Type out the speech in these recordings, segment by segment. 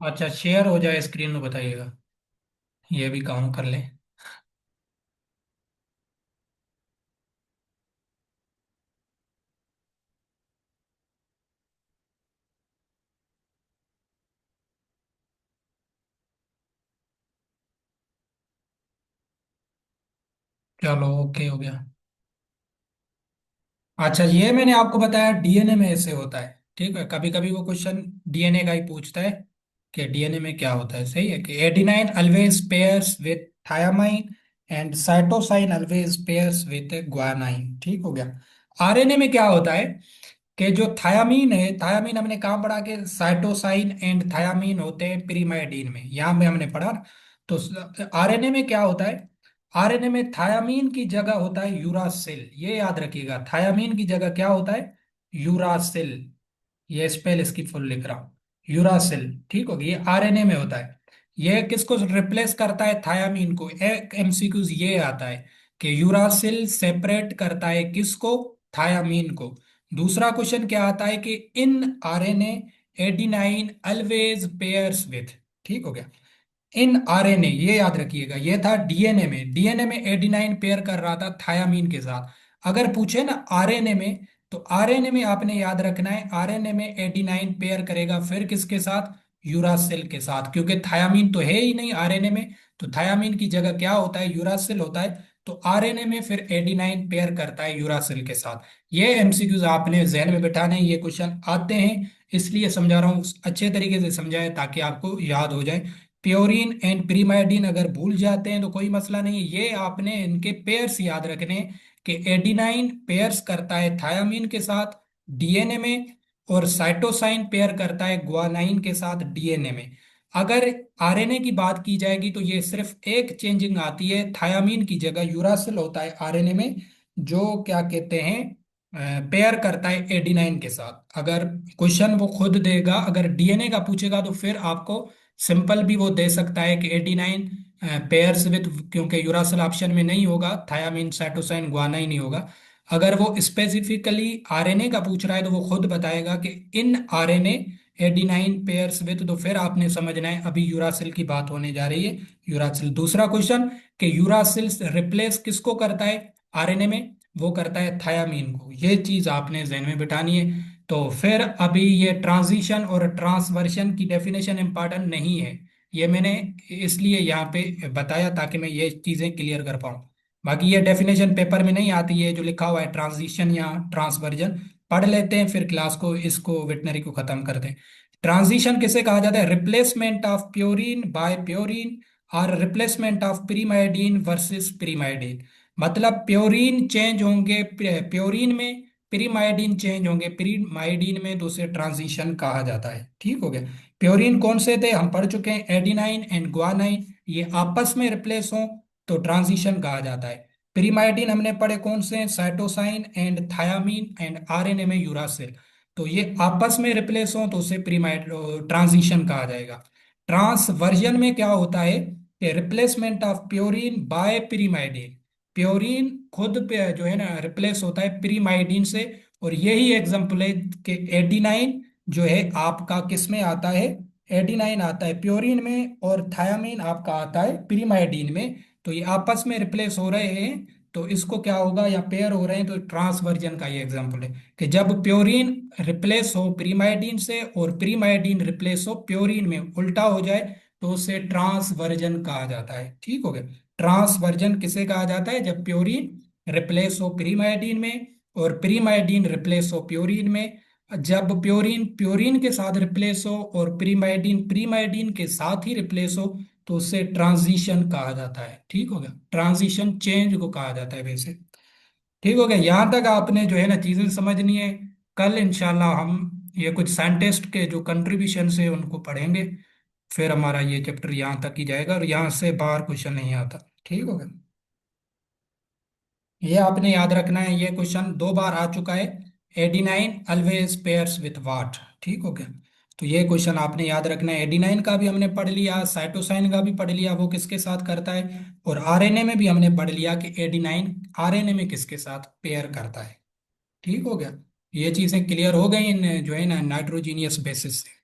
अच्छा, शेयर हो जाए स्क्रीन में बताइएगा। ये भी काम कर ले। चलो, ओके हो गया। अच्छा, ये मैंने आपको बताया डीएनए में ऐसे होता है। ठीक है, कभी कभी वो क्वेश्चन डीएनए का ही पूछता है कि डीएनए में क्या होता है। सही है कि adenine always pairs with thiamine and cytosine always pairs with guanine. ठीक हो गया। आरएनए में क्या होता है कि जो थायामीन है, थायामीन हमने कहाँ पढ़ा कि साइटोसाइन एंड थायामीन होते हैं पिरीमाइडीन में, यहाँ पे हमने पढ़ा ना। तो आरएनए में क्या होता है, आरएनए में थायामीन की जगह होता है यूरासिल। ये याद रखिएगा, थायामीन की जगह क्या होता है, यूरासिल। ये स्पेल इसकी फुल लिख रहा हूं, यूरासिल। ठीक होगी, ये आरएनए में होता है। ये किसको रिप्लेस करता है, थायामीन को। एक एमसीक्यूज ये आता है कि यूरासिल सेपरेट करता है किसको, थायामीन को। दूसरा क्वेश्चन क्या आता है कि in RNA adenine always pairs with. ठीक हो गया। इन आरएनए, ये याद रखिएगा, ये था डीएनए में। डीएनए में एडिनाइन पेयर कर रहा था थायामीन के साथ। अगर पूछे ना आरएनए में, तो आरएनए में आपने याद रखना है, आरएनए में एडिनाइन पेयर करेगा फिर किसके साथ, यूरासिल के साथ, क्योंकि थायामीन तो है ही नहीं आरएनए में। तो थायामीन की जगह क्या होता है, यूरासिल होता है। तो आरएनए में फिर एडिनाइन पेयर करता है यूरासिल के साथ। ये एमसीक्यूज आपने जहन में बिठाने हैं, ये क्वेश्चन आते हैं, इसलिए समझा रहा हूँ। अच्छे तरीके से समझाए ताकि आपको याद हो जाए। प्योरीन एंड प्रीमाइडीन अगर भूल जाते हैं तो कोई मसला नहीं है, ये आपने इनके पेयर्स याद रखने हैं कि एडिनाइन पेयर्स करता है थायामीन के साथ डीएनए में, और साइटोसाइन पेयर करता है ग्वानाइन के साथ डीएनए में। अगर आरएनए की बात की जाएगी तो ये सिर्फ एक चेंजिंग आती है, थायामीन की जगह यूरासिल होता है आरएनए में, जो क्या कहते हैं, पेयर करता है एडिनाइन के साथ। अगर क्वेश्चन वो खुद देगा, अगर डीएनए का पूछेगा तो फिर आपको सिंपल भी वो दे सकता है कि 89 पेयर्स विद, क्योंकि यूरासिल ऑप्शन में नहीं होगा, थायामीन साइटोसाइन गुआना ही नहीं होगा। अगर वो स्पेसिफिकली आरएनए का पूछ रहा है तो वो खुद बताएगा कि इन आरएनए 89 पेयर्स विद, तो फिर आपने समझना है अभी यूरासिल की बात होने जा रही है। यूरासिल। दूसरा क्वेश्चन कि यूरासिल रिप्लेस किसको करता है आरएनए में, वो करता है थायामीन को। ये चीज आपने जहन में बिठानी है। तो फिर अभी ये ट्रांजिशन और ट्रांसवर्शन की डेफिनेशन इम्पॉर्टेंट नहीं है, ये मैंने इसलिए यहाँ पे बताया ताकि मैं ये चीज़ें क्लियर कर पाऊँ। बाकी ये डेफिनेशन पेपर में नहीं आती है, जो लिखा हुआ है ट्रांजिशन या ट्रांसवर्जन, पढ़ लेते हैं फिर क्लास को, इसको विटनरी को खत्म कर दें। ट्रांजिशन किसे कहा जाता है, रिप्लेसमेंट ऑफ प्योरीन बाय प्योरीन और रिप्लेसमेंट ऑफ प्रीमाइडीन वर्सेस प्रीमाइडीन। मतलब प्योरीन चेंज होंगे प्योरीन में, प्रीमाइडीन चेंज होंगे प्रीमाइडीन में, तो उसे ट्रांजिशन कहा जाता है। ठीक हो गया। प्योरीन कौन से थे हम पढ़ चुके हैं, एडिनाइन एंड ग्वानाइन, ये आपस में रिप्लेस हों तो ट्रांजिशन कहा जाता है। प्रीमाइडीन हमने पढ़े कौन से हैं, cytosine and thiamine and RNA में यूरासिल, तो ये आपस में रिप्लेस हों तो उसे प्रीमाइड ट्रांजिशन कहा जाएगा। ट्रांसवर्जन में क्या होता है कि रिप्लेसमेंट ऑफ प्योरीन बाय प्रीमाइडीन, प्योरीन खुद पे जो है ना रिप्लेस होता है प्रीमाइडीन से। और यही एग्जांपल है कि एडिनाइन जो है आपका किस में आता है, एडिनाइन आता है प्योरीन में, और थायामीन आपका आता है प्रीमाइडीन में। तो ये आपस में रिप्लेस हो रहे हैं, तो इसको क्या होगा, या पेयर हो रहे हैं, तो ट्रांसवर्जन का ये एग्जांपल है कि जब प्योरीन रिप्लेस हो प्रीमाइडीन से और प्रीमाइडीन रिप्लेस हो प्योरीन में, उल्टा हो जाए, तो उसे ट्रांसवर्जन कहा जाता है। ठीक हो गया। ट्रांसवर्जन किसे कहा जाता है, जब प्योरीन रिप्लेस हो प्रीमाइडीन में और प्रीमाइडीन रिप्लेस हो प्योरीन में। जब प्योरीन प्योरीन के साथ रिप्लेस हो और प्रीमाइडीन प्रीमाइडीन के साथ ही रिप्लेस हो, तो उसे ट्रांजिशन कहा जाता है। ठीक हो गया, ट्रांजिशन चेंज को कहा जाता है वैसे। ठीक हो गया, यहाँ तक आपने जो है ना चीजें समझनी है। कल इंशाल्लाह हम ये कुछ साइंटिस्ट के जो कंट्रीब्यूशन है उनको पढ़ेंगे, फिर हमारा ये चैप्टर यहाँ तक ही जाएगा और यहाँ से बाहर क्वेश्चन नहीं आता। ठीक हो गया। ये आपने याद रखना है, ये क्वेश्चन 2 बार आ चुका है। Adenine always pairs with what. ठीक हो गया। तो ये क्वेश्चन आपने याद रखना है। एडिनाइन का भी हमने पढ़ लिया, साइटोसाइन का भी पढ़ लिया, वो किसके साथ करता है, और आरएनए में भी हमने पढ़ लिया कि एडिनाइन आरएनए में किसके साथ पेयर करता है। ठीक हो गया। ये चीजें क्लियर हो गई इन जो है ना नाइट्रोजीनियस बेसिस से।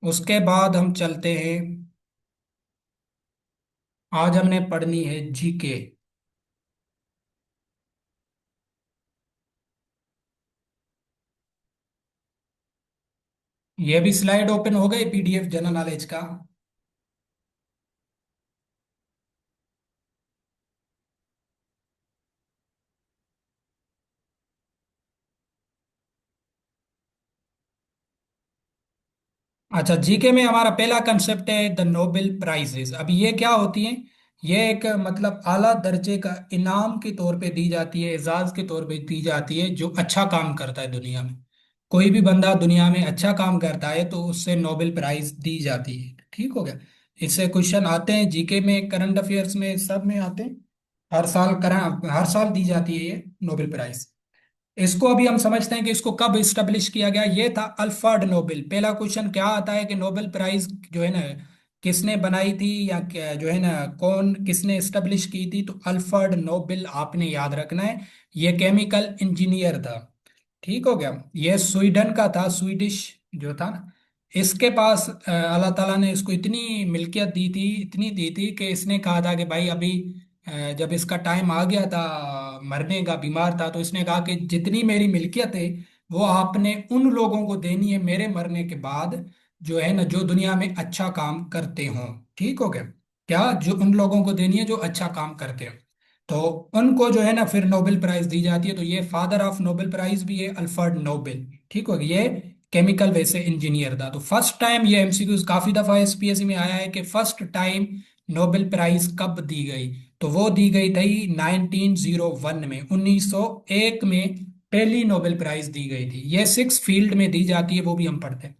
उसके बाद हम चलते हैं। आज हमने पढ़नी है जीके। ये भी स्लाइड ओपन हो गई पीडीएफ जनरल नॉलेज का। अच्छा, जीके में हमारा पहला कंसेप्ट है द नोबेल प्राइजेस। अब ये क्या होती है? ये एक मतलब आला दर्जे का इनाम के तौर पे दी जाती है, एजाज के तौर पे दी जाती है, जो अच्छा काम करता है दुनिया में। कोई भी बंदा दुनिया में अच्छा काम करता है तो उससे नोबेल प्राइज दी जाती है। ठीक हो गया। इससे क्वेश्चन आते हैं जीके में, करंट अफेयर्स में, सब में आते हैं। हर साल दी जाती है ये नोबेल प्राइज। इसको अभी हम समझते हैं कि इसको कब इस्टेब्लिश किया गया। ये था अल्फ्रेड नोबेल। पहला क्वेश्चन क्या आता है कि नोबेल प्राइज जो है ना, किसने बनाई थी, या क्या जो है ना, कौन किसने इस्टेब्लिश की थी? तो अल्फ्रेड नोबेल आपने याद रखना है। ये केमिकल इंजीनियर था। ठीक हो गया। ये स्वीडन का था, स्वीडिश जो था ना। इसके पास अल्लाह ताला ने इसको इतनी मिल्कियत दी थी, इतनी दी थी कि इसने कहा था कि भाई अभी जब इसका टाइम आ गया था मरने का, बीमार था, तो इसने कहा कि जितनी मेरी मिल्कियत है वो आपने उन लोगों को देनी है मेरे मरने के बाद, जो है ना, जो दुनिया में अच्छा काम करते हों। ठीक हो गया। क्या? जो उन लोगों को देनी है जो अच्छा काम करते हो। तो उनको जो है ना फिर नोबेल प्राइज दी जाती है। तो ये फादर ऑफ नोबेल प्राइज भी है, अल्फ्रेड नोबेल। ठीक हो गया। ये केमिकल वैसे इंजीनियर था। तो फर्स्ट टाइम, ये एमसीक्यूज काफी दफा एसपीएससी में आया है कि फर्स्ट टाइम नोबेल प्राइज कब दी गई। तो वो दी गई थी 1901 में, 1901 में पहली नोबेल प्राइज दी गई थी। ये 6 फील्ड में दी जाती है, वो भी हम पढ़ते हैं।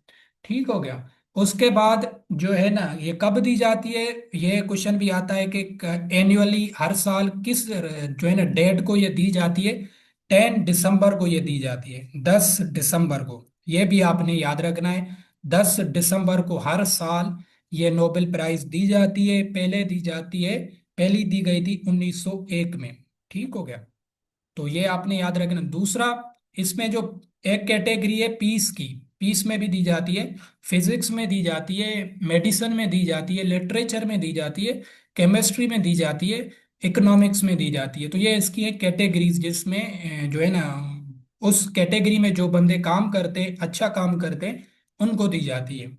ठीक हो गया। उसके बाद जो है ना, ये कब दी जाती है? ये क्वेश्चन भी आता है कि एनुअली हर साल किस जो है ना डेट को ये दी जाती है? 10 दिसंबर को ये दी जाती है, 10 दिसंबर को। ये भी आपने याद रखना है। 10 दिसंबर को हर साल ये नोबेल प्राइज दी जाती है। पहले दी जाती है, पहली दी गई थी 1901 में। ठीक हो गया। तो ये आपने याद रखना। दूसरा, इसमें जो एक कैटेगरी है पीस की, पीस में भी दी जाती है, फिजिक्स में दी जाती है, मेडिसिन में दी जाती है, लिटरेचर में दी जाती है, केमिस्ट्री में दी जाती है, इकोनॉमिक्स में दी जाती है। तो ये इसकी एक कैटेगरीज, जिसमें जो है ना, उस कैटेगरी में जो बंदे काम करते हैं, अच्छा काम करते हैं, उनको दी जाती है।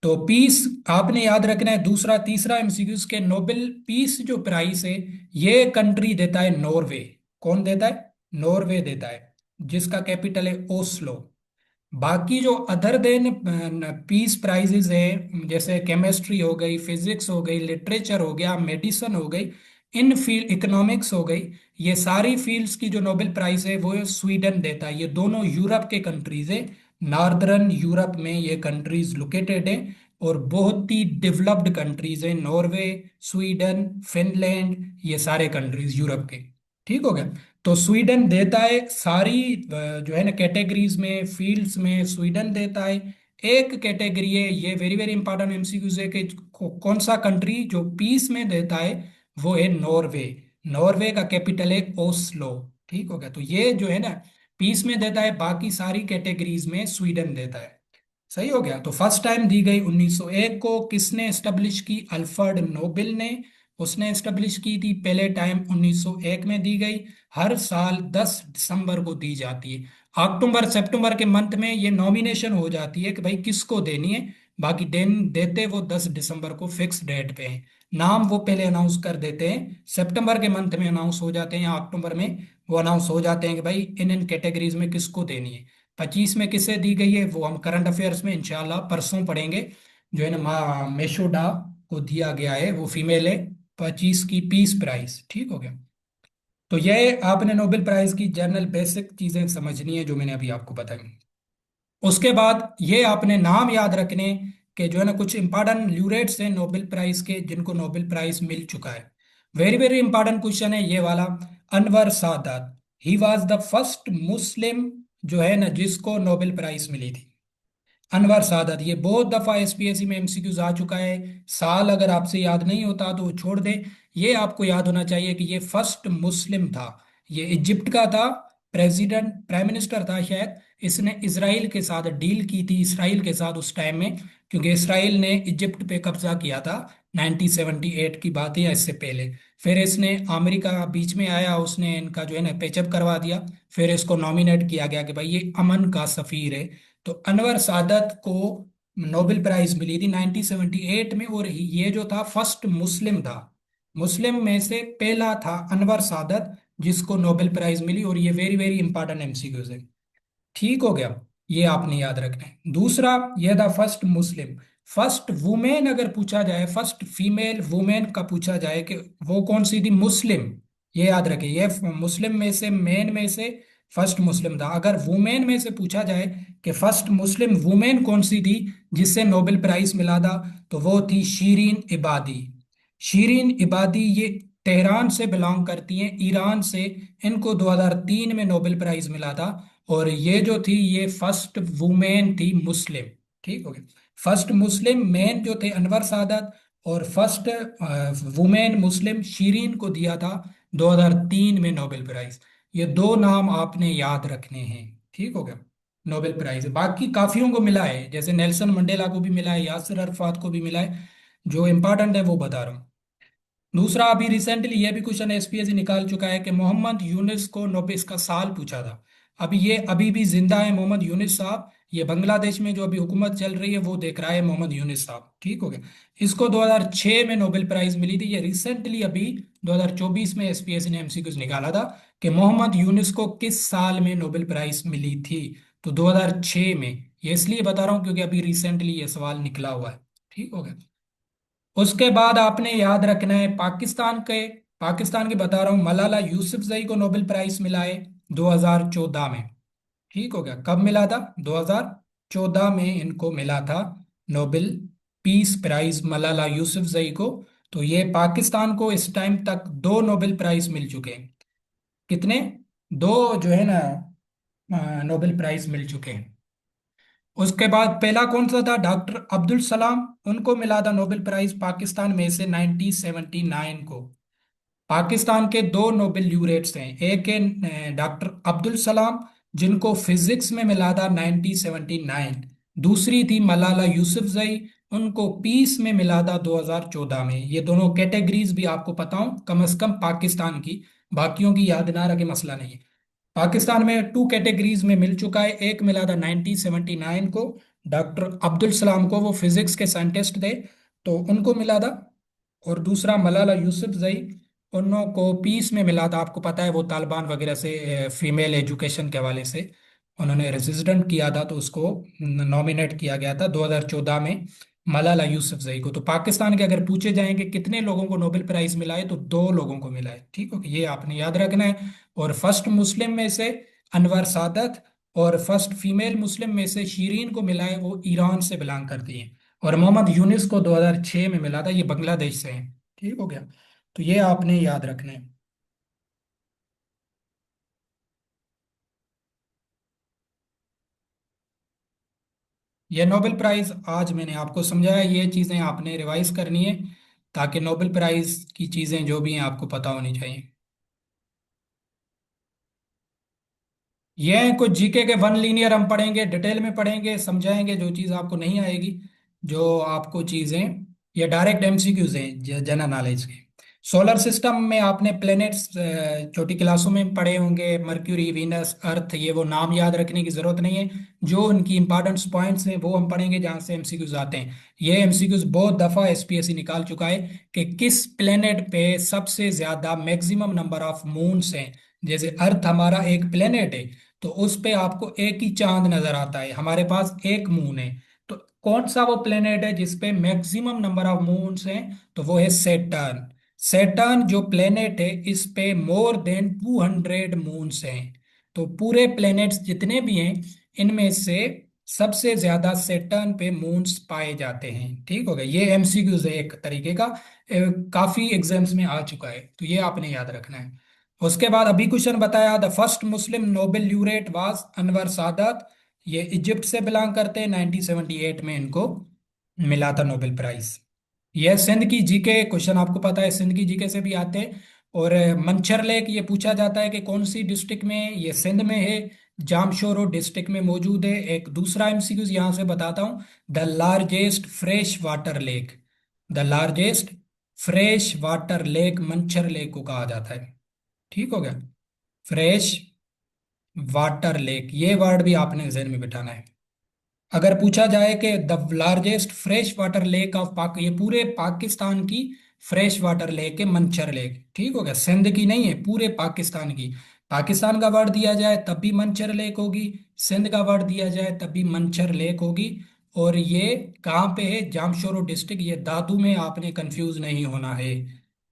तो पीस आपने याद रखना है। दूसरा, तीसरा एमसीक्यूज के नोबेल पीस जो प्राइस है, ये कंट्री देता है नॉर्वे। कौन देता है? नॉर्वे देता है, जिसका कैपिटल है ओस्लो। बाकी जो अदर देन पीस प्राइजेज है, जैसे केमिस्ट्री हो गई, फिजिक्स हो गई, लिटरेचर हो गया, मेडिसिन हो गई, इन फील्ड, इकोनॉमिक्स हो गई, ये सारी फील्ड्स की जो नोबेल प्राइज है वो स्वीडन देता है। ये दोनों यूरोप के कंट्रीज है। नॉर्दर्न यूरोप में ये कंट्रीज लोकेटेड है, और बहुत ही डेवलप्ड कंट्रीज है। नॉर्वे, स्वीडन, फिनलैंड, ये सारे कंट्रीज यूरोप के। ठीक हो गया। तो स्वीडन देता है सारी जो है ना कैटेगरीज में, फील्ड्स में स्वीडन देता है। एक कैटेगरी है, ये वेरी वेरी इंपॉर्टेंट एमसीक्यूज है कि कौन सा कंट्री जो पीस में देता है, वो है नॉर्वे। नॉर्वे का कैपिटल है ओस्लो। ठीक हो गया। तो ये जो है ना पीस में देता है, बाकी सारी कैटेगरीज में स्वीडन देता है। सही हो गया। तो फर्स्ट टाइम दी गई 1901 को। किसने एस्टेब्लिश की? अल्फ्रेड नोबेल ने। उसने एस्टेब्लिश की थी, पहले टाइम 1901 में दी गई। हर साल 10 दिसंबर को दी जाती है। अक्टूबर सितंबर के मंथ में ये नॉमिनेशन हो जाती है कि भाई किसको देनी है। बाकी देते वो 10 दिसंबर को फिक्स डेट पे है। नाम वो पहले अनाउंस कर देते हैं, सितंबर के मंथ में अनाउंस हो जाते हैं, या अक्टूबर में वो अनाउंस हो जाते हैं कि भाई इन इन कैटेगरीज में किसको देनी है। 25 में किसे दी गई है वो हम करंट अफेयर्स में इंशाल्लाह परसों पढ़ेंगे। जो है ना मेशोडा को दिया गया है, वो फीमेल है। 25 की पीस प्राइज। ठीक हो गया। तो ये आपने नोबेल प्राइज की जनरल बेसिक चीजें समझनी है जो मैंने अभी आपको बताई। उसके बाद ये आपने नाम याद रखने के, जो है ना, कुछ इंपॉर्टेंट ल्यूरेट्स हैं नोबेल प्राइज के, जिनको नोबेल प्राइज मिल चुका है। वेरी वेरी इंपॉर्टेंट क्वेश्चन है ये वाला। Anwar Sadat, he was the first मुस्लिम जो है ना जिसको नोबेल प्राइज मिली थी। अनवर सादत, ये बहुत दफा एसपीएससी में एमसीक्यूज आ चुका है। साल अगर आपसे याद नहीं होता तो छोड़ दे। ये आपको याद होना चाहिए कि ये फर्स्ट मुस्लिम था। ये इजिप्ट का था, प्रेसिडेंट, प्राइम मिनिस्टर था शायद। इसने इसराइल के साथ डील की थी, इसराइल के साथ उस टाइम में क्योंकि इसराइल ने इजिप्ट पे कब्जा किया था। 1978 की बात है या इससे पहले। फिर इसने अमेरिका बीच में आया, उसने इनका जो है ना पेचअप करवा दिया। फिर इसको नॉमिनेट किया गया कि भाई ये अमन का सफीर है। तो अनवर सादत को नोबेल प्राइज मिली थी 1978 में, और ये जो था फर्स्ट मुस्लिम था। मुस्लिम में से पहला था अनवर सादत जिसको नोबेल प्राइज मिली। और ये वेरी वेरी इंपॉर्टेंट एमसीक्यूज है। ठीक हो गया। ये आपने याद रखना है। दूसरा, यह था फर्स्ट मुस्लिम। फर्स्ट वुमेन अगर पूछा जाए, फर्स्ट फीमेल वुमेन का पूछा जाए कि वो कौन सी थी, मुस्लिम। ये याद रखें, ये मुस्लिम में से, मेन में से फर्स्ट मुस्लिम था। अगर वुमेन में से पूछा जाए कि फर्स्ट मुस्लिम वुमेन कौन सी थी जिससे नोबेल प्राइज मिला था, तो वो थी शीरीन इबादी। शीरीन इबादी ये तेहरान से बिलोंग करती हैं, ईरान से। इनको 2003 में नोबेल प्राइज मिला था। और ये जो थी, ये फर्स्ट वुमेन थी मुस्लिम। ठीक हो गया। फर्स्ट मुस्लिम मैन जो थे अनवर सादत, और फर्स्ट वुमेन मुस्लिम शीरीन को दिया था 2003 में नोबेल प्राइज। ये दो नाम आपने याद रखने हैं। ठीक हो गया। नोबेल प्राइज बाकी काफियों को मिला है, जैसे नेल्सन मंडेला को भी मिला है, यासिर अरफात को भी मिला है। जो इंपॉर्टेंट है वो बता रहा हूँ। दूसरा, अभी रिसेंटली ये भी क्वेश्चन एसपीएससी निकाल चुका है कि मोहम्मद यूनिस को नोबेल का साल पूछा था। अभी ये अभी भी जिंदा है मोहम्मद यूनिस साहब। ये बांग्लादेश में जो अभी हुकूमत चल रही है वो देख रहा है मोहम्मद यूनिस साहब। ठीक हो गया। इसको 2006 में नोबेल प्राइज मिली थी। ये रिसेंटली अभी 2024 में एसपीएससी ने एमसीक्यूज निकाला था कि मोहम्मद यूनिस को किस साल में नोबेल प्राइज मिली थी। तो 2006 में। ये इसलिए बता रहा हूँ क्योंकि अभी रिसेंटली ये सवाल निकला हुआ है। ठीक हो गया। उसके बाद आपने याद रखना है पाकिस्तान के बता रहा हूं, मलाला यूसुफजई को नोबेल प्राइज मिला है 2014 में। ठीक हो गया। कब मिला था? 2014 में इनको मिला था Nobel peace prize, Malala Yousafzai को। तो ये पाकिस्तान को इस टाइम तक दो नोबेल प्राइज मिल चुके हैं। कितने? दो जो है ना, नोबेल प्राइज मिल चुके हैं। उसके बाद पहला कौन सा था? डॉक्टर अब्दुल सलाम। उनको मिला था नोबेल प्राइज पाकिस्तान में से 1979 को। पाकिस्तान के दो नोबेल ल्यूरेट्स हैं, एक है डॉक्टर अब्दुल सलाम जिनको फिजिक्स में मिला था 1979। दूसरी थी मलाला यूसुफजई, उनको पीस में मिला था 2014 में। ये दोनों कैटेगरीज भी आपको पता हो कम से कम पाकिस्तान की। बाकियों की याद ना रखे, मसला नहीं है। पाकिस्तान में टू कैटेगरीज में मिल चुका है। एक मिला था 1979 को, डॉक्टर अब्दुल सलाम को, वो फिजिक्स के साइंटिस्ट थे, तो उनको मिला था। और दूसरा मलाला यूसुफजई, उन्हों को पीस में मिला था। आपको पता है वो तालिबान वगैरह से फीमेल एजुकेशन के हवाले से उन्होंने रेजिस्टेंट किया था, तो उसको नॉमिनेट किया गया था 2014 में मलाला यूसुफजई को। तो पाकिस्तान के अगर पूछे जाएंगे कितने लोगों को नोबेल प्राइज मिला है, तो दो लोगों को मिला है। ठीक हो, ये आपने याद रखना है। और फर्स्ट मुस्लिम में से अनवर सादत, और फर्स्ट फीमेल मुस्लिम में से शीरीन को मिला है, वो ईरान से बिलोंग करती हैं। और मोहम्मद यूनिस को 2006 में मिला था, ये बांग्लादेश से हैं। ठीक हो गया। तो ये आपने याद रखना है। ये नोबेल प्राइज आज मैंने आपको समझाया, ये चीज़ें आपने रिवाइज करनी है ताकि नोबेल प्राइज की चीज़ें जो भी हैं आपको पता होनी चाहिए। ये हैं कुछ जीके के वन लीनियर, हम पढ़ेंगे, डिटेल में पढ़ेंगे, समझाएंगे जो चीज़ आपको नहीं आएगी। जो आपको चीज़ें, ये डायरेक्ट एमसीक्यूज हैं जनरल नॉलेज के। सोलर सिस्टम में आपने प्लैनेट्स छोटी क्लासों में पढ़े होंगे, मर्क्यूरी, वीनस, अर्थ, ये वो नाम याद रखने की जरूरत नहीं है। जो उनकी इंपॉर्टेंस पॉइंट्स हैं वो हम पढ़ेंगे जहाँ से एमसीक्यूज आते हैं। ये एमसीक्यूज बहुत दफ़ा एसपीएससी निकाल चुका है कि किस प्लेनेट पे सबसे ज्यादा मैक्सिमम नंबर ऑफ मून्स हैं। जैसे अर्थ हमारा एक प्लेनेट है, तो उस पे आपको एक ही चांद नजर आता है, हमारे पास एक मून है। तो कौन सा वो प्लेनेट है जिसपे मैक्सिमम नंबर ऑफ मून्स हैं? तो वो है सेटर्न। सेटर्न जो प्लेनेट है, इस पे मोर देन 200 मून्स हैं। तो पूरे प्लेनेट्स जितने भी हैं, इनमें से सबसे ज्यादा सेटर्न पे मून्स पाए जाते हैं। ठीक हो गया। ये एमसीक्यूज है एक तरीके का, काफी एग्जाम्स में आ चुका है, तो ये आपने याद रखना है। उसके बाद अभी क्वेश्चन बताया, the first Muslim Nobel laureate was Anwar Sadat. ये इजिप्ट से बिलोंग करते हैं, 1978 में इनको मिला था नोबेल प्राइज। यह सिंध की जीके क्वेश्चन आपको पता है, सिंध की जीके से भी आते हैं। और मंचर लेक ये पूछा जाता है कि कौन सी डिस्ट्रिक्ट में है? ये सिंध में है। जामशोरो डिस्ट्रिक्ट में मौजूद है। एक दूसरा एमसीक्यू यहां से बताता हूं। The largest fresh water lake, the largest fresh water lake Manchar lake को कहा जाता है। ठीक हो गया, फ्रेश वाटर लेक, ये वर्ड भी आपने जहन में बिठाना है। अगर पूछा जाए कि the largest fresh water lake of पाक, ये पूरे पाकिस्तान की फ्रेश वाटर लेक है मंचर लेक। ठीक हो गया, सिंध की नहीं है, पूरे पाकिस्तान की। पाकिस्तान का वर्ड दिया जाए तब भी मंचर लेक होगी, सिंध का वर्ड दिया जाए तब भी मंचर लेक होगी। और ये कहाँ पे है? जामशोरो डिस्ट्रिक्ट, ये दादू में, आपने कंफ्यूज नहीं होना है।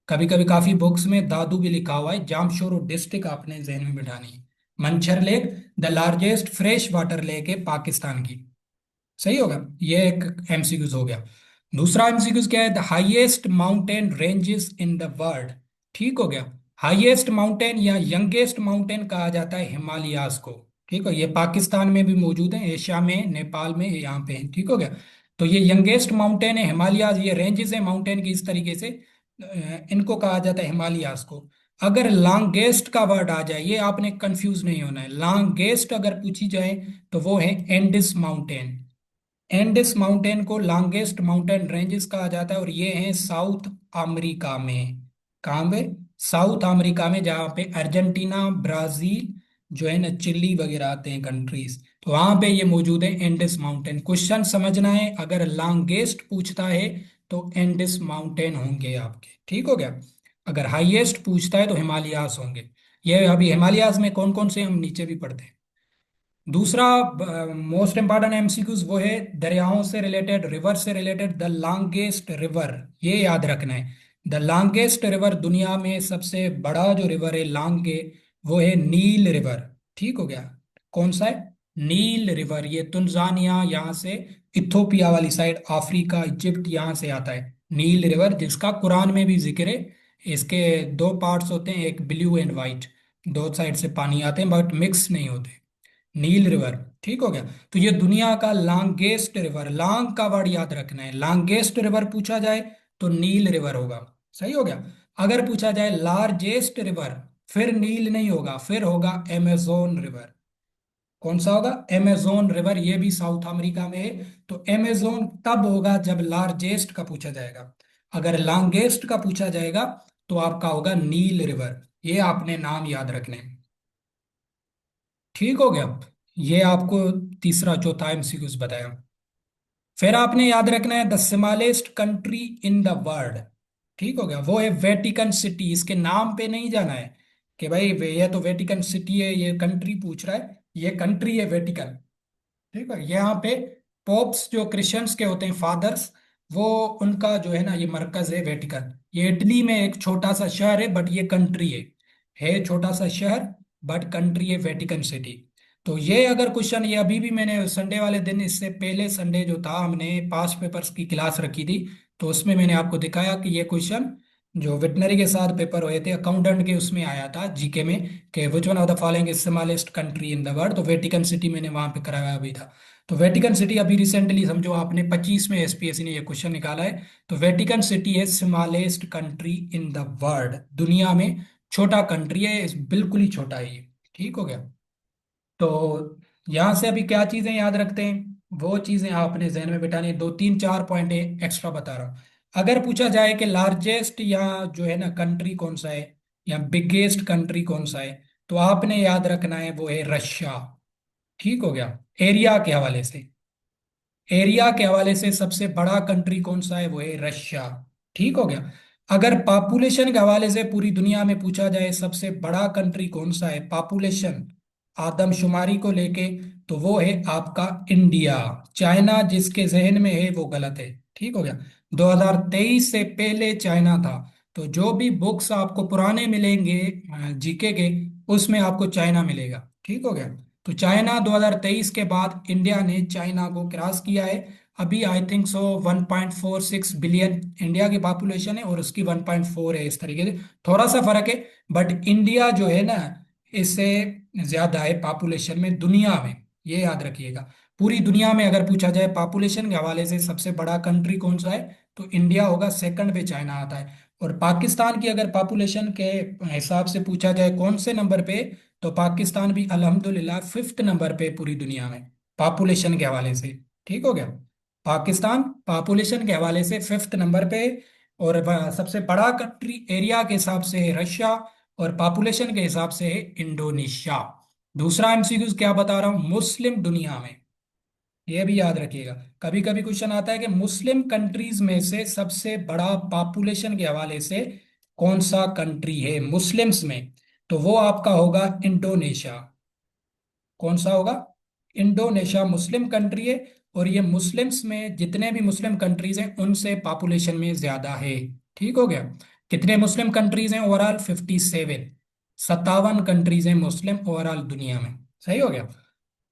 कभी कभी काफी बुक्स में दादू भी लिखा हुआ है, जामशोरो डिस्ट्रिक्ट आपने जहन में बिठानी है। Manchar lake the largest fresh water lake है पाकिस्तान की। सही होगा, ये एक एमसीक्यूज हो गया। दूसरा एमसीक्यूज क्या है? The highest mountain ranges in the world. ठीक हो गया, हाईएस्ट माउंटेन या यंगेस्ट माउंटेन कहा जाता है हिमालयास को। ठीक है, ये पाकिस्तान में भी मौजूद है, एशिया में, नेपाल में, यहाँ पे है। ठीक हो गया, तो ये यंगेस्ट माउंटेन है हिमालयास, ये रेंजेस है माउंटेन की इस तरीके से। इनको कहा जाता है हिमालयास को। अगर लॉन्गेस्ट का वर्ड आ जाए, ये आपने कंफ्यूज नहीं होना है, लॉन्गेस्ट अगर पूछी जाए तो वो है एंडिस माउंटेन। एंडिस माउंटेन को लॉन्गेस्ट माउंटेन रेंजेस कहा जाता है, और ये हैं साउथ अमेरिका में। कहाँ पे? साउथ अमेरिका में, जहाँ पे अर्जेंटीना, ब्राजील जो है ना, चिली वगैरह आते हैं कंट्रीज, तो वहां पे ये मौजूद है एंडिस माउंटेन। क्वेश्चन समझना है, अगर लॉन्गेस्ट पूछता है तो एंडिस माउंटेन होंगे आपके। ठीक हो गया, अगर हाईएस्ट पूछता है तो हिमालयास होंगे। ये अभी हिमालयास में कौन कौन से हम नीचे भी पढ़ते हैं। दूसरा मोस्ट इंपॉर्टेंट एमसीक्यूज वो है दरियाओं से रिलेटेड, रिवर से रिलेटेड। द लॉन्गेस्ट रिवर, ये याद रखना है, द लॉन्गेस्ट रिवर, दुनिया में सबसे बड़ा जो रिवर है लॉन्ग, वो है नील रिवर। ठीक हो गया, कौन सा है? नील रिवर। ये तंजानिया, यहाँ से इथोपिया वाली साइड, अफ्रीका, इजिप्ट, यहाँ से आता है नील रिवर, जिसका कुरान में भी जिक्र है। इसके दो पार्ट्स होते हैं, एक ब्लू एंड वाइट, दो साइड से पानी आते हैं बट मिक्स नहीं होते। नील रिवर। ठीक हो गया, तो ये दुनिया का लॉन्गेस्ट रिवर, लॉन्ग का वर्ड याद रखना है, लॉन्गेस्ट रिवर पूछा जाए तो नील रिवर होगा। सही हो गया। अगर पूछा जाए लार्जेस्ट रिवर, फिर नील नहीं होगा, फिर होगा अमेजोन रिवर। कौन सा होगा? अमेजोन रिवर, ये भी साउथ अमेरिका में है। तो अमेजोन तब होगा जब लार्जेस्ट का पूछा जाएगा, अगर लॉन्गेस्ट का पूछा जाएगा तो आपका होगा नील रिवर। ये आपने नाम याद रखने हैं। ठीक हो गया, ये आपको तीसरा चौथा एमसीक्यूज बताया। फिर आपने याद रखना है the smallest country in the world. ठीक हो गया, वो है वेटिकन सिटी। इसके नाम पे नहीं जाना है कि भाई ये तो वेटिकन सिटी है, ये कंट्री पूछ रहा है, ये कंट्री है वेटिकन। ठीक है, यहाँ पे पोप्स जो क्रिश्चियंस के होते हैं, फादर्स, वो उनका जो है ना, ये मरकज है वेटिकन। ये इटली में एक छोटा सा शहर है बट ये कंट्री है छोटा सा शहर बट कंट्री है वेटिकन सिटी। तो ये अगर क्वेश्चन, ये अभी भी मैंने संडे वाले दिन, इससे पहले संडे जो था, हमने पास्ट पेपर्स की क्लास रखी थी, तो उसमें मैंने आपको दिखाया कि ये क्वेश्चन जो वेटनरी के साथ पेपर हुए थे अकाउंटेंट के, उसमें आया था जीके में, कि which one of the following is smallest country in the world, तो वेटिकन सिटी मैंने वहां पे कराया भी था। तो वेटिकन सिटी अभी रिसेंटली, समझो आपने 25 में एसपीएससी ने ये क्वेश्चन निकाला है। तो वेटिकन सिटी है smallest country in the world, दुनिया में छोटा कंट्री है, बिल्कुल ही छोटा है ये। ठीक हो गया, तो यहाँ से अभी क्या चीजें याद रखते हैं, वो चीजें आपने जहन में बिठानी है। दो तीन चार पॉइंट एक्स्ट्रा बता रहा हूँ। अगर पूछा जाए कि लार्जेस्ट या जो है ना कंट्री कौन सा है, या बिगेस्ट कंट्री कौन सा है, तो आपने याद रखना है वो है रशिया। ठीक हो गया, एरिया के हवाले से, एरिया के हवाले से सबसे बड़ा कंट्री कौन सा है, वो है रशिया। ठीक हो गया। अगर पॉपुलेशन के हवाले से पूरी दुनिया में पूछा जाए सबसे बड़ा कंट्री कौन सा है, पॉपुलेशन, आदमशुमारी को लेके, तो वो है आपका इंडिया। चाइना जिसके जहन में है वो गलत है। ठीक हो गया, 2023 से पहले चाइना था। तो जो भी बुक्स आपको पुराने मिलेंगे जीके के, उसमें आपको चाइना मिलेगा। ठीक हो गया, तो चाइना 2023 के बाद इंडिया ने चाइना को क्रॉस किया है। अभी I think so 1.46 billion India की पॉपुलेशन है और उसकी 1.4 है, इस तरीके से थोड़ा सा फर्क है। बट इंडिया जो है ना, इससे ज्यादा है पॉपुलेशन में दुनिया में, ये याद रखिएगा। पूरी दुनिया में अगर पूछा जाए पॉपुलेशन के हवाले से सबसे बड़ा कंट्री कौन सा है, तो इंडिया होगा, सेकंड पे चाइना आता है। और पाकिस्तान की अगर पॉपुलेशन के हिसाब से पूछा जाए कौन से नंबर पे, तो पाकिस्तान भी अल्हम्दुलिल्लाह फिफ्थ नंबर पे पूरी दुनिया में पॉपुलेशन के हवाले से। ठीक हो गया। पाकिस्तान पॉपुलेशन के हवाले से फिफ्थ नंबर पे। और सबसे बड़ा कंट्री एरिया के हिसाब से है रशिया, और पॉपुलेशन के हिसाब से है इंडोनेशिया। दूसरा एमसीक्यू क्या बता रहा हूँ, मुस्लिम दुनिया में, ये भी याद रखिएगा। कभी कभी क्वेश्चन आता है कि मुस्लिम कंट्रीज में से सबसे बड़ा पॉपुलेशन के हवाले से कौन सा कंट्री है मुस्लिम्स में, तो वो आपका होगा इंडोनेशिया। कौन सा होगा? इंडोनेशिया मुस्लिम कंट्री है। और ये मुस्लिम्स में जितने भी मुस्लिम कंट्रीज हैं उनसे पॉपुलेशन में ज्यादा है। ठीक हो गया। कितने मुस्लिम कंट्रीज हैं ओवरऑल? 57। 57 कंट्रीज हैं मुस्लिम ओवरऑल दुनिया में। सही हो गया।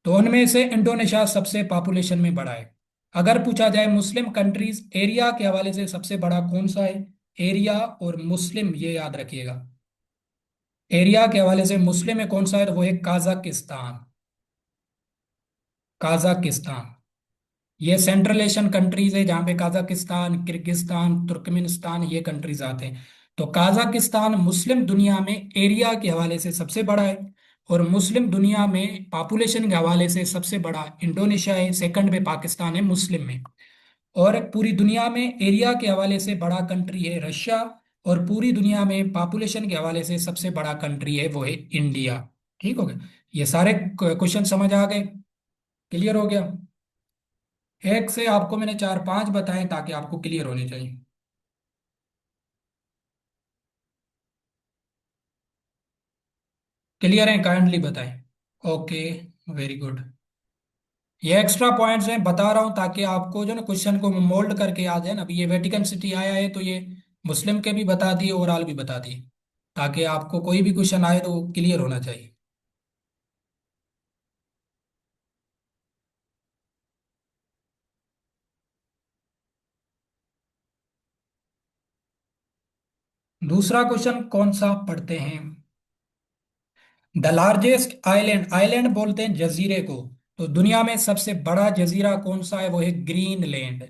तो उनमें से इंडोनेशिया सबसे पॉपुलेशन में बड़ा है। अगर पूछा जाए मुस्लिम कंट्रीज एरिया के हवाले से सबसे बड़ा कौन सा है, एरिया और मुस्लिम, ये याद रखिएगा। एरिया के हवाले से मुस्लिम में कौन सा है, तो वो है काजाकिस्तान। काजाकिस्तान। ये सेंट्रल एशियन कंट्रीज है जहाँ पे काजाकिस्तान, किर्गिस्तान, तुर्कमेनिस्तान ये कंट्रीज आते हैं। तो काजाकिस्तान मुस्लिम दुनिया में एरिया के हवाले से सबसे बड़ा है। और मुस्लिम दुनिया में पॉपुलेशन के हवाले से सबसे बड़ा इंडोनेशिया है, सेकंड पे पाकिस्तान है मुस्लिम में। और पूरी दुनिया में एरिया के हवाले से बड़ा कंट्री है रशिया। और पूरी दुनिया में पॉपुलेशन के हवाले से सबसे बड़ा कंट्री है वो है इंडिया। ठीक हो गया। ये सारे क्वेश्चन समझ आ गए? क्लियर हो गया? एक से आपको मैंने चार पांच बताए ताकि आपको क्लियर होने चाहिए। क्लियर है? काइंडली बताएं। ओके। Very good. ये एक्स्ट्रा पॉइंट्स हैं बता रहा हूं ताकि आपको जो ना क्वेश्चन को मोल्ड करके याद है ना। अभी ये वेटिकन सिटी आया है तो ये मुस्लिम के भी बता दिए, ओवरऑल भी बता दिए, ताकि आपको कोई भी क्वेश्चन आए तो क्लियर होना चाहिए। दूसरा क्वेश्चन कौन सा पढ़ते हैं? द लार्जेस्ट आइलैंड, आइलैंड बोलते हैं जजीरे को। तो दुनिया में सबसे बड़ा जजीरा कौन सा है, वो है ग्रीनलैंड।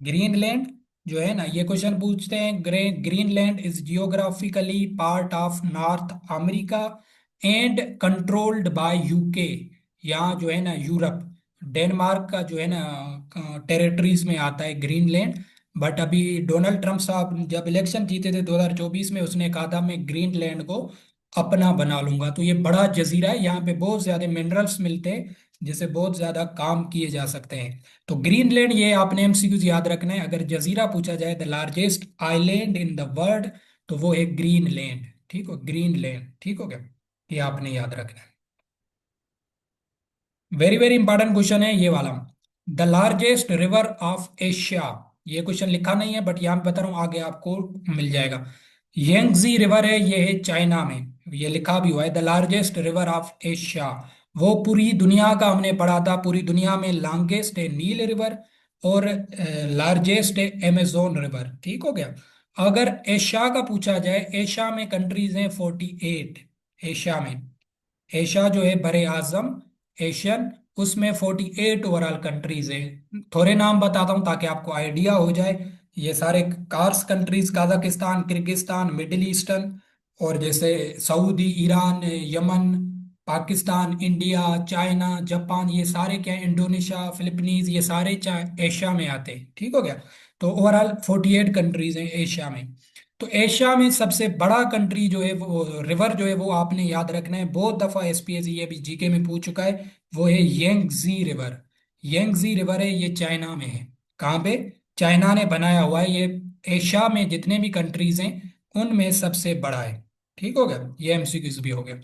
ग्रीनलैंड जो है ना, ये क्वेश्चन पूछते हैं। Greenland is geographically part of north America and controlled by UK. यहाँ जो है ना यूरोप, डेनमार्क का जो है ना टेरिटरीज में आता है ग्रीनलैंड। बट अभी डोनाल्ड ट्रंप साहब जब इलेक्शन जीते थे 2024 में, उसने कहा था मैं ग्रीनलैंड को अपना बना लूंगा। तो ये बड़ा जजीरा है, यहाँ पे बहुत ज्यादा मिनरल्स मिलते हैं जिससे बहुत ज्यादा काम किए जा सकते हैं। तो ग्रीनलैंड, ये आपने एमसीक्यूज याद रखना है। अगर जजीरा पूछा जाए the largest island in the world, तो वो है ग्रीनलैंड। ठीक हो, ग्रीनलैंड। ठीक हो गया। ये आपने याद रखना है। वेरी वेरी इंपॉर्टेंट क्वेश्चन है ये वाला। The largest river of Asia, ये क्वेश्चन लिखा नहीं है बट यहाँ पे बता रहा हूँ, आगे आपको मिल जाएगा। यंगजी रिवर है, ये है चाइना में। ये लिखा भी हुआ है the largest river of Asia. वो पूरी दुनिया का हमने पढ़ा था, पूरी दुनिया में लॉन्गेस्ट है नील रिवर, और लार्जेस्ट है अमेजोन रिवर। ठीक हो गया। अगर एशिया का पूछा जाए, एशिया में कंट्रीज हैं 48। एशिया में, एशिया जो है बड़े आजम एशियन, उसमें 48 ओवरऑल कंट्रीज है। थोड़े नाम बताता हूँ ताकि आपको आइडिया हो जाए। ये सारे cars countries, Kazakhstan, Kyrgyzstan, middle eastern, और जैसे Saudi, Iran, Yemen, Pakistan, India, China, Japan, ये सारे क्या है, इंडोनेशिया, फिलीपींस, ये सारे एशिया में आते हैं। ठीक हो गया। तो ओवरऑल 48 कंट्रीज हैं एशिया में। तो एशिया में सबसे बड़ा कंट्री जो है, वो रिवर जो है वो आपने याद रखना है, बहुत दफा एसपीएससी ये भी जीके में पूछ चुका है। वो है यंगजी रिवर। यंगजी रिवर है, ये चाइना में है। कहाँ पे? चाइना ने बनाया हुआ है ये। एशिया में जितने भी कंट्रीज हैं उनमें सबसे बड़ा है। ठीक हो गया। ये एमसीक्यूज भी हो गया।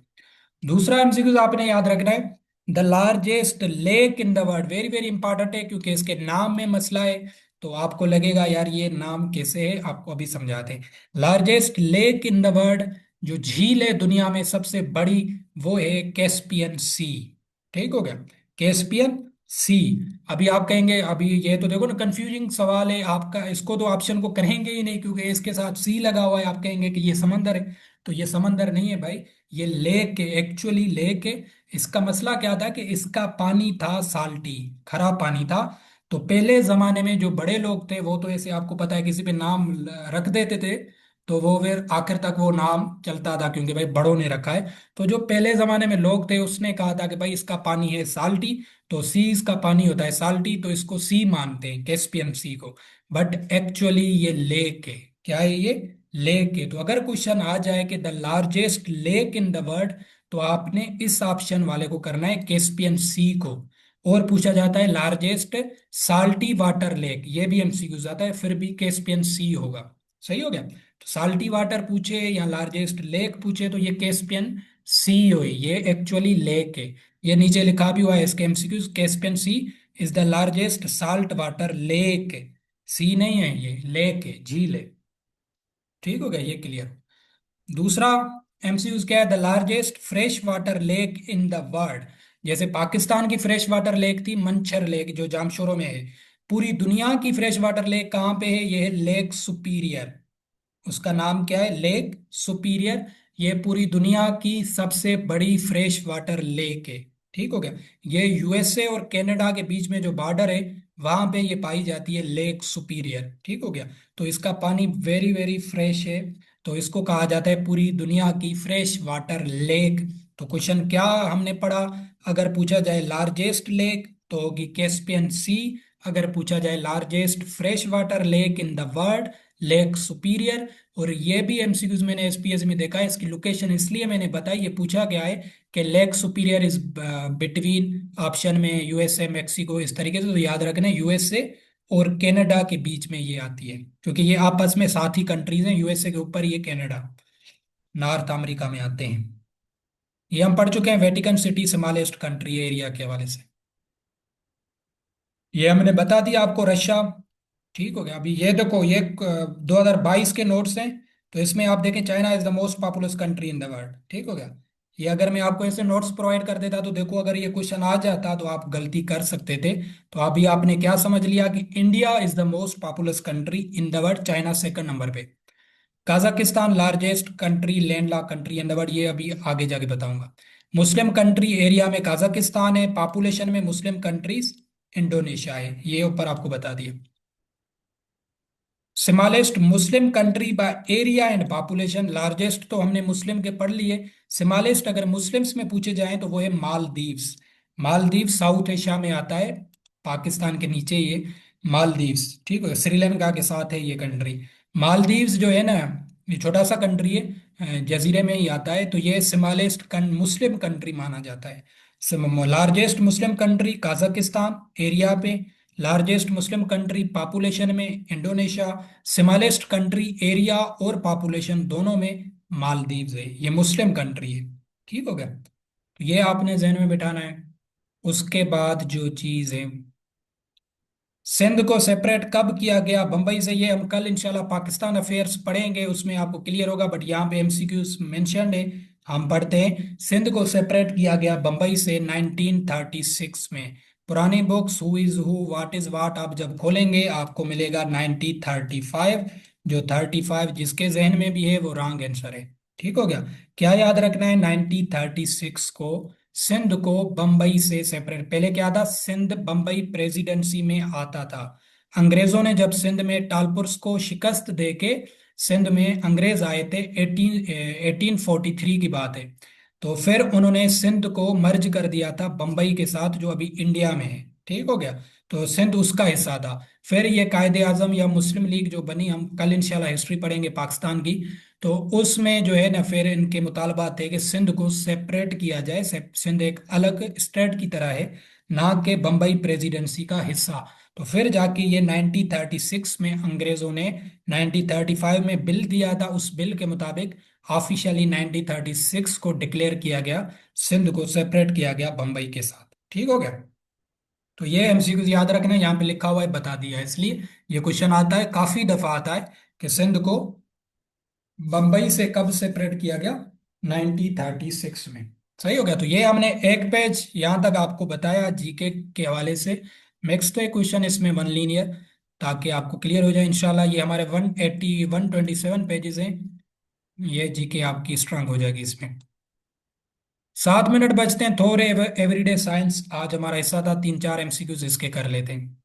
दूसरा एमसीक्यूज आपने याद रखना है, the largest lake in the world. Very very important है क्योंकि इसके नाम में मसला है। तो आपको लगेगा यार ये नाम कैसे है, आपको अभी समझाते हैं। Largest lake in the world, जो झील है दुनिया में सबसे बड़ी, वो है कैस्पियन सी। ठीक हो गया। कैस्पियन सी। अभी आप कहेंगे, अभी ये तो देखो ना कंफ्यूजिंग सवाल है आपका, इसको तो ऑप्शन को करेंगे ही नहीं क्योंकि इसके साथ सी लगा हुआ है। आप कहेंगे कि ये समंदर है, तो ये समंदर नहीं है भाई, ये लेक है, एक्चुअली लेक है। इसका मसला क्या था कि इसका पानी था साल्टी, खराब पानी था। तो पहले जमाने में जो बड़े लोग थे वो तो ऐसे आपको पता है किसी पे नाम रख देते थे, तो वो फिर आखिर तक वो नाम चलता था, क्योंकि भाई बड़ों ने रखा है। तो जो पहले जमाने में लोग थे उसने कहा था कि भाई इसका पानी है साल्टी, तो सी इसका पानी होता है साल्टी, तो इसको सी मानते हैं, कैस्पियन सी को। बट एक्चुअली ये लेक है। क्या है ये? लेक है। तो अगर क्वेश्चन आ जाए कि the largest lake in the world, तो आपने इस ऑप्शन वाले को करना है, कैस्पियन सी को। और पूछा जाता है लार्जेस्ट साल्टी वाटर लेक, ये भी एमसीक्यू आता है, फिर भी कैस्पियन सी होगा। सही हो गया। तो साल्टी वाटर पूछे या लार्जेस्ट लेक पूछे तो ये कैस्पियन सी हो, ये एक्चुअली लेक है। ये नीचे लिखा भी हुआ है इसके MCQ, Caspian Sea is the largest salt water lake. Sea नहीं है, ये लेक है, झील है। ठीक हो गया, ये क्लियर। दूसरा एमसीक्यू क्या है? The largest fresh water lake in the world. जैसे पाकिस्तान की फ्रेश वाटर लेक थी मंचर लेक, जो जामशोरो में है। पूरी दुनिया की फ्रेश वाटर लेक कहाँ पे है? ये है लेक सुपीरियर। उसका नाम क्या है? Lake superior. ये पूरी दुनिया की सबसे बड़ी फ्रेश वाटर लेक है। ठीक हो गया। ये यूएसए और कनाडा के बीच में जो बॉर्डर है, वहां पे ये पाई जाती है लेक सुपीरियर। ठीक हो गया। तो इसका पानी वेरी वेरी फ्रेश है, तो इसको कहा जाता है पूरी दुनिया की फ्रेश वाटर लेक। तो क्वेश्चन क्या हमने पढ़ा? अगर पूछा जाए लार्जेस्ट लेक तो होगी कैस्पियन सी। अगर पूछा जाए largest fresh water lake in the world, lake superior. और ये भी एमसीक्यूज मैंने एसपीएस में देखा है, इसकी लोकेशन इसलिए मैंने बताई, ये पूछा गया है कि lake superior is between, option में यूएसए मैक्सिको इस तरीके से, तो याद रखना यूएसए और कनाडा के बीच में ये आती है, क्योंकि ये आपस में साथ ही कंट्रीज हैं, यूएसए के ऊपर ये कनाडा, नॉर्थ अमेरिका में आते हैं। ये हम पढ़ चुके हैं, Vatican city smallest country area के हवाले से। ये हमने बता दिया आपको, रशिया। ठीक हो गया। अभी ये देखो, ये 2022 के नोट्स हैं, तो इसमें आप देखें China is the most populous country in the world. ठीक हो गया। ये अगर मैं आपको ऐसे नोट्स प्रोवाइड कर देता तो देखो, अगर ये क्वेश्चन आ जाता तो आप गलती कर सकते थे। तो अभी आपने क्या समझ लिया कि India is the most populous country in the world, China second number पे। Kazakhstan largest country, landlock country in the world, ये अभी आगे जाके बताऊंगा। मुस्लिम कंट्री एरिया में काजाकिस्तान है, पॉपुलेशन में मुस्लिम कंट्रीज इंडोनेशिया है, ये ऊपर आपको बता दिया। Smallest Muslim country by area and population, largest तो हमने मुस्लिम के पढ़ लिए। स्मॉलेस्ट अगर मुस्लिम्स में पूछे जाएं तो वो है मालदीव्स। मालदीव्स साउथ एशिया में आता है, पाकिस्तान के नीचे ये मालदीव्स। ठीक है, श्रीलंका के साथ है ये कंट्री। मालदीव्स जो है ना, ये छोटा सा कंट्री है, जजीरे में ही आता है, तो ये स्मॉलेस्ट मुस्लिम कंट्री माना जाता है। Largest Muslim country Kazakhstan area पे, लार्जेस्ट मुस्लिम कंट्री पॉपुलेशन में इंडोनेशिया, स्मॉलेस्ट कंट्री एरिया और पॉपुलेशन दोनों में मालदीव्स है, ये मुस्लिम कंट्री है। ठीक हो गया। तो ये आपने जहन में बिठाना है। उसके बाद जो चीज है, सिंध को सेपरेट कब किया गया बंबई से, ये हम कल इंशाल्लाह पाकिस्तान अफेयर्स पढ़ेंगे, उसमें आपको क्लियर होगा, बट यहाँ पे एमसीक्यूज मेंशन्ड है। हम पढ़ते हैं, सिंध को सेपरेट किया गया बंबई से 1936 में। पुरानी books who is who what is what आप जब खोलेंगे आपको मिलेगा 1935। जो 35 जिसके जहन में भी है वो रॉन्ग आंसर है। ठीक हो गया। क्या याद रखना है? 1936 को सिंध को बंबई से सेपरेट, पहले क्या था, सिंध बंबई प्रेसिडेंसी में आता था। अंग्रेजों ने जब सिंध में टालपुर्स को शिकस्त देके, सिंध में अंग्रेज आए थे 1843 की बात है, तो फिर उन्होंने सिंध को मर्ज कर दिया था बंबई के साथ, जो अभी इंडिया में है। ठीक हो गया। तो सिंध उसका हिस्सा था। फिर ये कायदे आजम या मुस्लिम लीग जो बनी, हम कल इंशाल्लाह हिस्ट्री पढ़ेंगे पाकिस्तान की, तो उसमें जो है ना फिर इनके मुतालबा थे कि सिंध को सेपरेट किया जाए, सिंध एक अलग स्टेट की तरह है, ना कि बंबई प्रेसिडेंसी का हिस्सा। तो फिर जाके ये 1936 में अंग्रेजों ने 1935 में बिल दिया था, उस बिल के मुताबिक ऑफिशियली 1936 को डिक्लेयर किया गया, सिंध को सेपरेट किया गया बंबई के साथ। ठीक हो गया। तो ये एमसीक्यू याद रखना, यहाँ पे लिखा हुआ है, बता दिया है, इसलिए ये क्वेश्चन आता है, काफी दफा आता है कि सिंध को बंबई से कब सेपरेट किया गया? 1936 में। सही हो गया। तो ये हमने एक पेज यहाँ तक आपको बताया जीके के हवाले से। नेक्स्ट है क्वेश्चन इसमें वन लीनियर, ताकि आपको क्लियर हो जाए इंशाल्लाह। ये हमारे 180 127 पेजेस हैं, ये जीके आपकी स्ट्रांग हो जाएगी इसमें। 7 मिनट बचते हैं, थोड़े एवरीडे साइंस आज हमारा हिस्सा था, 3 4 एमसीक्यूज इसके कर लेते हैं,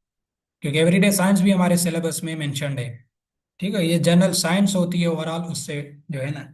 क्योंकि एवरीडे साइंस भी हमारे सिलेबस में मेंशन्ड है। ठीक है, ये जनरल साइंस होती है ओवरऑल, उससे जो है ना।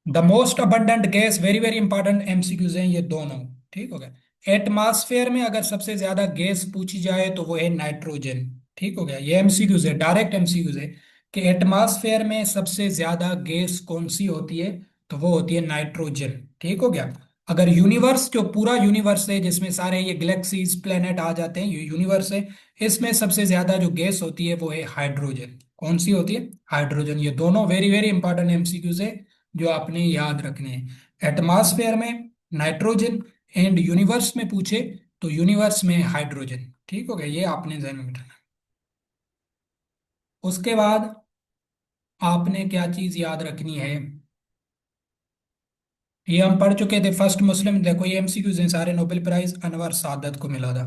The most abundant gas, very very important MCQs हैं ये दोनों। ठीक हो गया। एटमॉस्फेयर में अगर सबसे ज्यादा गैस पूछी जाए तो वो है नाइट्रोजन। ठीक हो गया, ये एमसीक्यूज है, डायरेक्ट एमसीक्यूज है कि एटमॉस्फेयर में सबसे ज्यादा गैस कौन सी होती है, तो वो होती है नाइट्रोजन। ठीक हो गया। अगर यूनिवर्स, जो पूरा यूनिवर्स है जिसमें सारे ये गैलेक्सीज प्लेनेट आ जाते हैं, ये यूनिवर्स है, इसमें सबसे ज्यादा जो गैस होती है वो है हाइड्रोजन। कौन सी होती है? हाइड्रोजन। ये दोनों वेरी वेरी इंपॉर्टेंट एमसीक्यूज है जो आपने याद रखने हैं। एटमॉस्फेयर में नाइट्रोजन, एंड यूनिवर्स में पूछे तो यूनिवर्स में हाइड्रोजन। ठीक हो गया, ये आपने ध्यान में रखना। उसके बाद आपने क्या चीज याद रखनी है, ये हम पढ़ चुके थे, फर्स्ट मुस्लिम, देखो ये एमसीक्यूज हैं सारे, नोबेल प्राइज अनवर सादत को मिला था।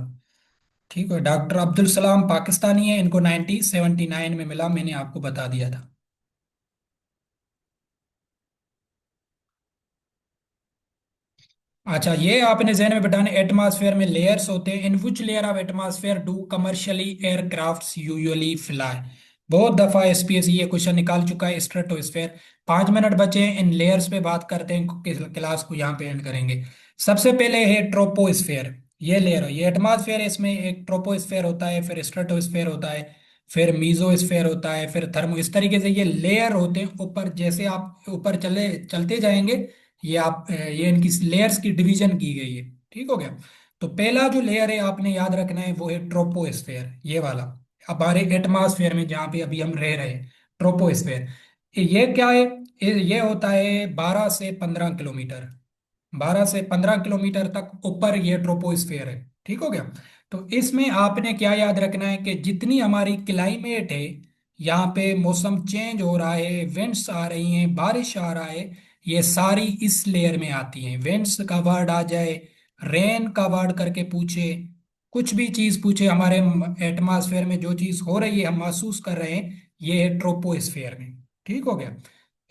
ठीक है, डॉक्टर अब्दुल सलाम पाकिस्तानी है, इनको 1979 में मिला, मैंने आपको बता दिया था। अच्छा, ये आपने जहन में बिठाने, एटमॉस्फेयर में लेयर्स होते हैं। In which layer of atmosphere do commercially aircrafts usually fly? बहुत दफा एसपीएससी ये क्वेश्चन निकाल चुका है, स्ट्रेटोस्फेयर। 5 मिनट बचे हैं, इन लेयर्स पे बात करते हैं, क्लास को यहाँ पे एंड करेंगे। सबसे पहले है ट्रोपोस्फेयर। ये लेयर है, ये एटमॉस्फेयर है, इसमें एक ट्रोपोस्फेयर होता है, फिर स्ट्रेटोस्फेयर होता है, फिर मीजोस्फेयर होता है, फिर थर्मो, इस तरीके से ये लेयर होते हैं ऊपर। जैसे आप ऊपर चले चलते जाएंगे, ये आप ये इनकी लेयर्स की डिवीजन की गई है। ठीक हो गया। तो पहला जो लेयर है आपने याद रखना है वो है ट्रोपोस्फेयर, ये वाला, हमारे एटमॉस्फेयर में जहाँ पे अभी हम रह रहे हैं, ट्रोपोस्फेयर। ये क्या है? ये होता है 12 से 15 किलोमीटर, 12 से 15 किलोमीटर तक ऊपर ये ट्रोपोस्फेयर है। ठीक हो गया। तो इसमें आपने क्या याद रखना है कि जितनी हमारी क्लाइमेट है, यहाँ पे मौसम चेंज हो रहा है, विंड्स आ रही हैं, बारिश आ रहा है, ये सारी इस लेयर में आती हैं। विंड्स का वर्ड आ जाए, रेन का वर्ड करके पूछे, कुछ भी चीज पूछे हमारे एटमॉस्फेयर में जो चीज हो रही है, हम महसूस कर रहे हैं, ये है ट्रोपोस्फेयर में। ठीक हो गया।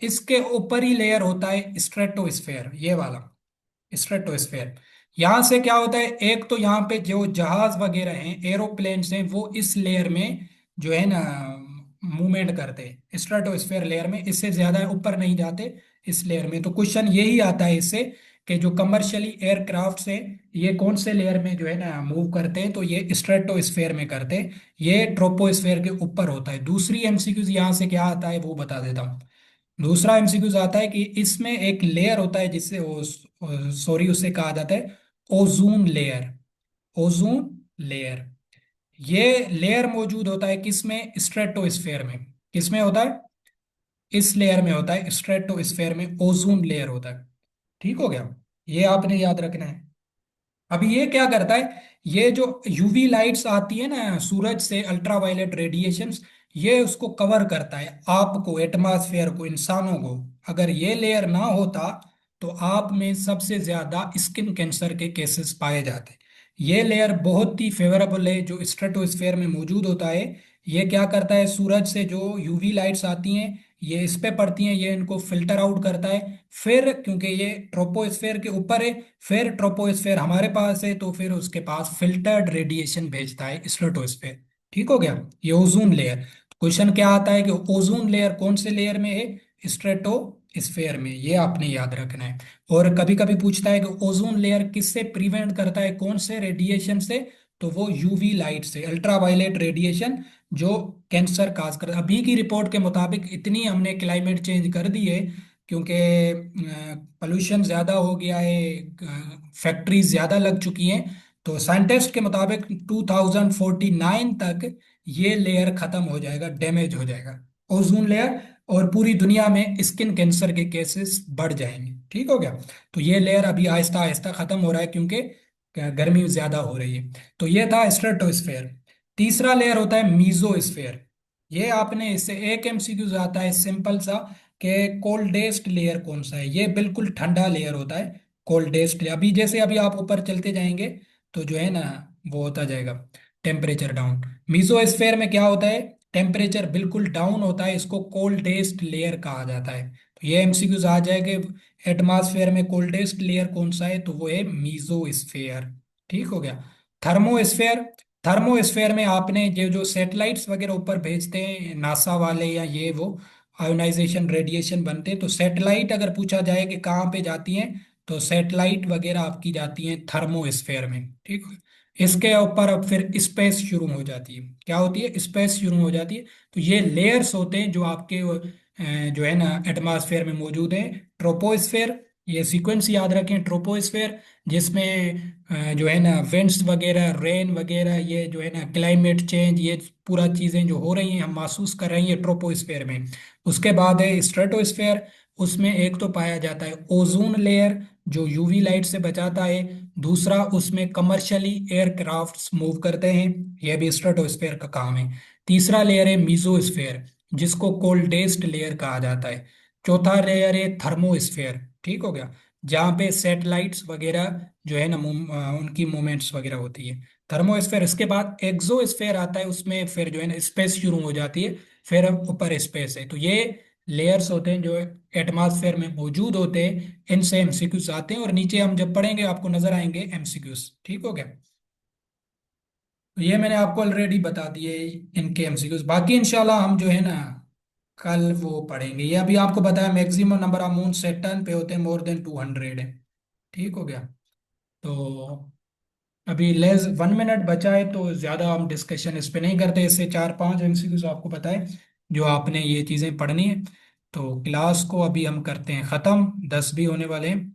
इसके ऊपर ही लेयर होता है स्ट्रेटोस्फेयर, ये वाला स्ट्रेटोस्फेयर। यहां से क्या होता है, एक तो यहाँ पे जो जहाज वगैरह हैं, एरोप्लेन्स हैं, वो इस लेयर में जो है ना मूवमेंट करते हैं, स्ट्रेटोस्फेयर लेयर में, इससे ज्यादा ऊपर नहीं जाते इस लेयर में। तो क्वेश्चन यही आता है इससे कि जो कमर्शियली एयरक्राफ्ट्स हैं, ये कौन से लेयर में जो है ना मूव करते हैं, तो ये स्ट्रेटोस्फेयर में करते हैं, ये ट्रोपोस्फेयर के ऊपर होता है। दूसरी एमसीक्यूज यहाँ से क्या आता है वो बता देता हूँ। दूसरा एमसीक्यूज आता है कि इसमें एक लेयर होता है जिससे सॉरी उसे कहा जाता है ओजोन लेयर। ओजोन लेयर, ये लेयर मौजूद होता है किसमें? स्ट्रेटोस्फेयर में। किसमें होता है? इस लेयर में होता है, स्ट्रेटोस्फेयर में ओजोन लेयर होता है। ठीक हो गया, ये आपने याद रखना है। अभी ये क्या करता है, ये जो यूवी लाइट्स आती है ना सूरज से, अल्ट्रावायलेट रेडिएशंस, ये उसको कवर करता है, आपको, एटमॉस्फेयर को, इंसानों को। अगर ये लेयर ना होता तो आप में सबसे ज्यादा स्किन कैंसर के केसेस पाए जाते। ये लेयर बहुत ही फेवरेबल है जो स्ट्रेटोस्फेयर में मौजूद होता है। ये क्या करता है, सूरज से जो यूवी लाइट्स आती हैं, ये इस पे पड़ती हैं, ये इनको फिल्टर आउट करता है। फिर क्योंकि ये ट्रोपोस्फेयर के ऊपर है, फिर ट्रोपोस्फेयर हमारे पास है, तो फिर उसके पास फिल्टर्ड रेडिएशन भेजता है स्ट्रेटोस्फेयर। ठीक हो गया, ये ओजोन लेयर। क्वेश्चन क्या आता है कि ओजोन लेयर कौन से लेयर में है? स्ट्रेटोस्फेयर में, ये आपने याद रखना है। और कभी कभी पूछता है कि ओजोन लेयर किससे प्रिवेंट करता है, कौन से रेडिएशन से? तो वो यूवी लाइट से, अल्ट्रावायलेट रेडिएशन, जो कैंसर काज कर। अभी की रिपोर्ट के मुताबिक इतनी हमने क्लाइमेट चेंज कर दी है, क्योंकि पोल्यूशन ज़्यादा हो गया है, फैक्ट्रीज ज़्यादा लग चुकी हैं। तो साइंटिस्ट के मुताबिक 2049 तक ये लेयर ख़त्म हो जाएगा, डैमेज हो जाएगा ओजोन लेयर, और पूरी दुनिया में स्किन कैंसर के केसेस बढ़ जाएंगे। ठीक हो गया। तो ये लेयर अभी आहिस्ता आहिस्ता ख़त्म हो रहा है, क्योंकि गर्मी ज़्यादा हो रही है। तो ये था स्ट्रेटोस्फेयर। तीसरा लेयर होता है मीजोस्फेयर। ये आपने, इससे एक एमसीक्यूज आता है सिंपल सा, कि कोल्डेस्ट लेयर कौन सा है? ये बिल्कुल ठंडा लेयर होता है, कोल्डेस्ट लेयर। अभी जैसे अभी आप ऊपर चलते जाएंगे तो जो है ना वो होता जाएगा टेम्परेचर डाउन। मीजोस्फेयर में क्या होता है, टेम्परेचर बिल्कुल डाउन होता है, इसको कोल्डेस्ट लेयर कहा जाता है। तो ये एमसीक्यूज आ जाएगा, एटमॉस्फेयर में कोल्डेस्ट लेयर कौन सा है, तो वो है मीजोस्फेयर। ठीक हो गया। थर्मोस्फेयर, थर्मोस्फेयर में आपने जो जो सैटेलाइट्स वगैरह ऊपर भेजते हैं नासा वाले या ये वो, आयोनाइजेशन रेडिएशन बनते हैं, तो सैटेलाइट अगर पूछा जाए कि कहाँ पे जाती हैं, तो सैटेलाइट वगैरह आपकी जाती हैं थर्मोस्फेयर में, ठीक है। इसके ऊपर अब फिर स्पेस शुरू हो जाती है, क्या होती है, स्पेस शुरू हो जाती है। तो ये लेयर्स होते हैं जो आपके जो है ना एटमॉस्फेयर में मौजूद है। ट्रोपोस्फेयर, ये सीक्वेंस याद रखें, ट्रोपोस्फेयर जिसमें जो है ना विंड्स वगैरह, रेन वगैरह, ये जो है ना क्लाइमेट चेंज, ये पूरा चीज़ें जो हो रही हैं हम महसूस कर रहे हैं, ये ट्रोपोस्फेयर में। उसके बाद है स्ट्रेटोस्फेयर, उसमें एक तो पाया जाता है ओजोन लेयर जो यूवी लाइट से बचाता है। दूसरा, उसमें कमर्शियली एयरक्राफ्ट्स मूव करते हैं, यह भी स्ट्रेटोस्फेयर का काम है। तीसरा लेयर है मीजोस्फेयर, जिसको कोल्डेस्ट लेयर कहा जाता है। चौथा लेयर है थर्मोस्फेयर, ठीक हो गया, जहाँ पे सैटेलाइट्स वगैरह जो है ना उनकी मूवमेंट्स वगैरह होती है। थर्मोस्फेयर, इसके बाद एक्सोस्फेयर आता है, उसमें फिर जो है ना स्पेस शुरू हो जाती है, फिर ऊपर स्पेस है। तो ये लेयर्स होते हैं जो एटमॉस्फेयर में मौजूद होते हैं, इनसे एमसीक्यूज आते हैं, और नीचे हम जब पढ़ेंगे आपको नजर आएंगे एमसीक्यूज, ठीक हो गया। तो ये मैंने आपको ऑलरेडी बता दिए इनके एमसीक्यूज, बाकी इंशाल्लाह हम जो है ना कल वो पढ़ेंगे। ये अभी आपको बताया maximum number of moon Saturn पे होते हैं, मोर देन 200 है, ठीक हो गया। तो अभी लेस 1 मिनट बचा है, तो ज़्यादा हम डिस्कशन इस पे नहीं करते, इससे 4-5 एमसीक्यूज आपको बताए जो आपने ये चीज़ें पढ़नी है। तो क्लास को अभी हम करते हैं ख़त्म, 10 भी होने वाले हैं।